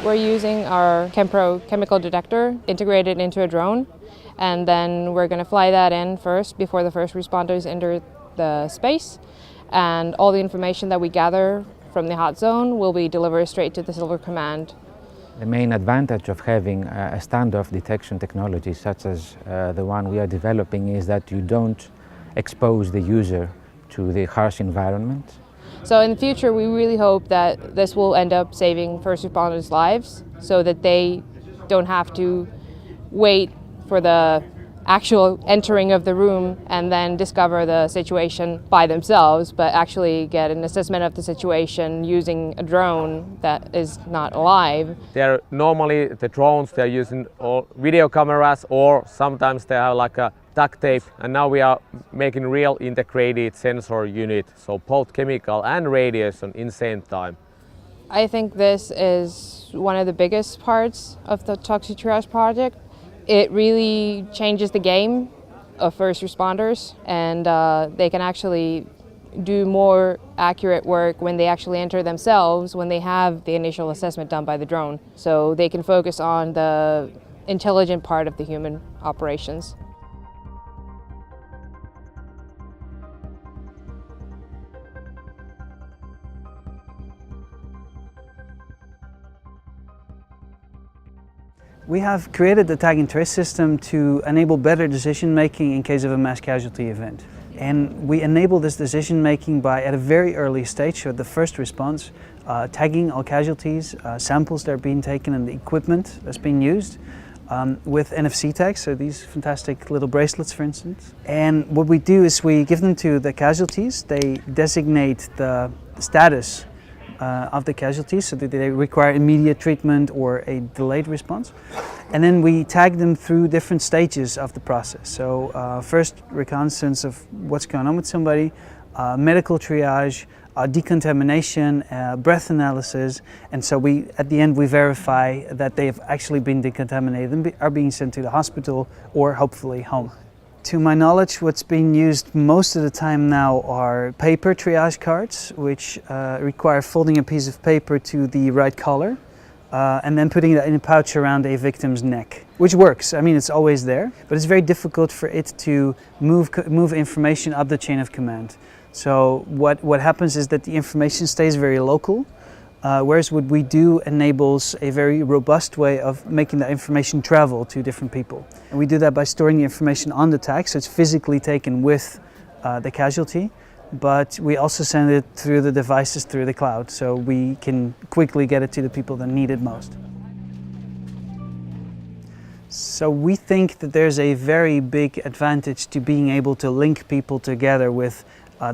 We're using our Chempro chemical detector integrated into a drone, and then we're going to fly that in first before the first responders enter the space, and all the information that we gather from the hot zone will be delivered straight to the Silver Command. The main advantage of having a standoff detection technology such as the one we are developing is that you don't expose the user to the harsh environment. So in the future, we really hope that this will end up saving first responders' lives so that they don't have to wait for the actual entering of the room and then discover the situation by themselves, but actually get an assessment of the situation using a drone that is not alive. They're normally the drones, they're using all video cameras, or sometimes they have like a duct tape, and now we are making real integrated sensor unit, so both chemical and radiation in same time. I think this is one of the biggest parts of the TOXI-Triage project. It really changes the game of first responders, and they can actually do more accurate work when they actually enter themselves, when they have the initial assessment done by the drone. So they can focus on the intelligent part of the human operations. We have created the tag and trace system to enable better decision making in case of a mass casualty event. And we enable this decision making by, at a very early stage, so the first response, tagging all casualties, samples that are being taken and the equipment that's being used with NFC tags, so these fantastic little bracelets for instance. And what we do is we give them to the casualties, they designate the status of the casualties, so that they require immediate treatment or a delayed response. And then we tag them through different stages of the process. So first reconnaissance of what's going on with somebody, medical triage, decontamination, breath analysis, and so at the end we verify that they have actually been decontaminated and are being sent to the hospital or hopefully home. To my knowledge, what's being used most of the time now are paper triage cards, which require folding a piece of paper to the right color and then putting that in a pouch around a victim's neck, which works. I mean, it's always there, but it's very difficult for it to move information up the chain of command. So what happens is that the information stays very local, whereas what we do enables a very robust way of making that information travel to different people. And we do that by storing the information on the tag, so it's physically taken with the casualty, but we also send it through the devices through the cloud, so we can quickly get it to the people that need it most. So we think that there's a very big advantage to being able to link people together with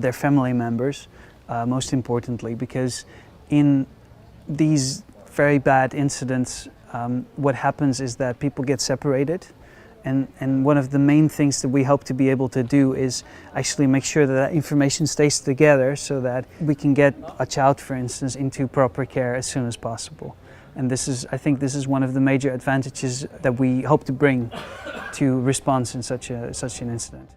their family members, most importantly, because in these very bad incidents, what happens is that people get separated, and one of the main things that we hope to be able to do is actually make sure that that information stays together so that we can get a child, for instance, into proper care as soon as possible. And I think this is one of the major advantages that we hope to bring to response in such an incident.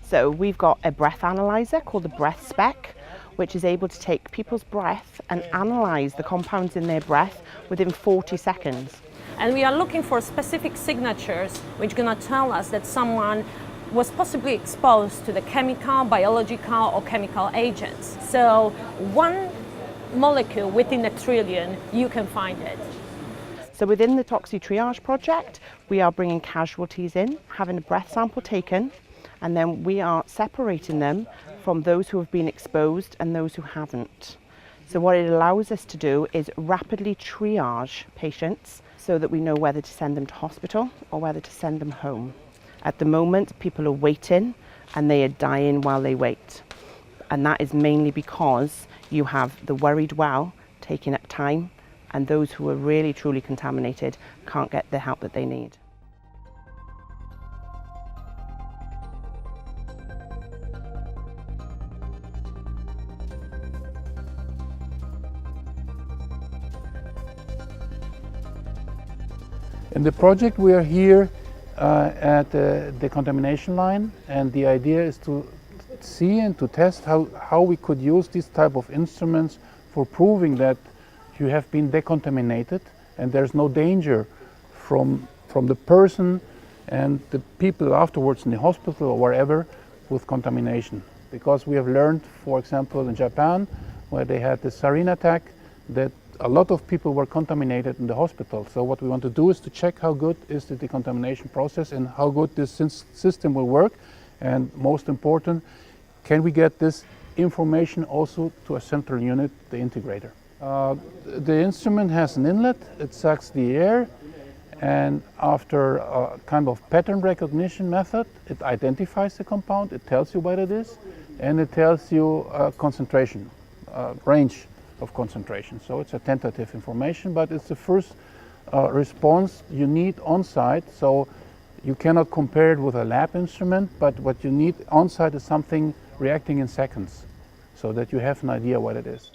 So we've got a breath analyzer called the breath spec, which is able to take people's breath and analyze the compounds in their breath within 40 seconds. And we are looking for specific signatures which are going to tell us that someone was possibly exposed to the chemical, biological or chemical agents. So one molecule within a trillion, you can find it. So within the TOXI-Triage project, we are bringing casualties in, having a breath sample taken, and then we are separating them from those who have been exposed and those who haven't. So what it allows us to do is rapidly triage patients so that we know whether to send them to hospital or whether to send them home. At the moment, people are waiting and they are dying while they wait. And that is mainly because you have the worried well taking up time, and those who are really truly contaminated can't get the help that they need. In the project we are here at the decontamination line, and the idea is to see and to test how we could use these type of instruments for proving that you have been decontaminated and there's no danger from the person and the people afterwards in the hospital or wherever with contamination. Because we have learned, for example, in Japan, where they had the sarin attack, that a lot of people were contaminated in the hospital. So what we want to do is to check how good is the decontamination process and how good this system will work. And most important, can we get this information also to a central unit, the integrator? The instrument has an inlet, it sucks the air, and after a kind of pattern recognition method, it identifies the compound, it tells you what it is, and it tells you concentration, range of concentration. So it's a tentative information, but it's the first response you need on site. So you cannot compare it with a lab instrument, but what you need on site is something reacting in seconds so that you have an idea what it is.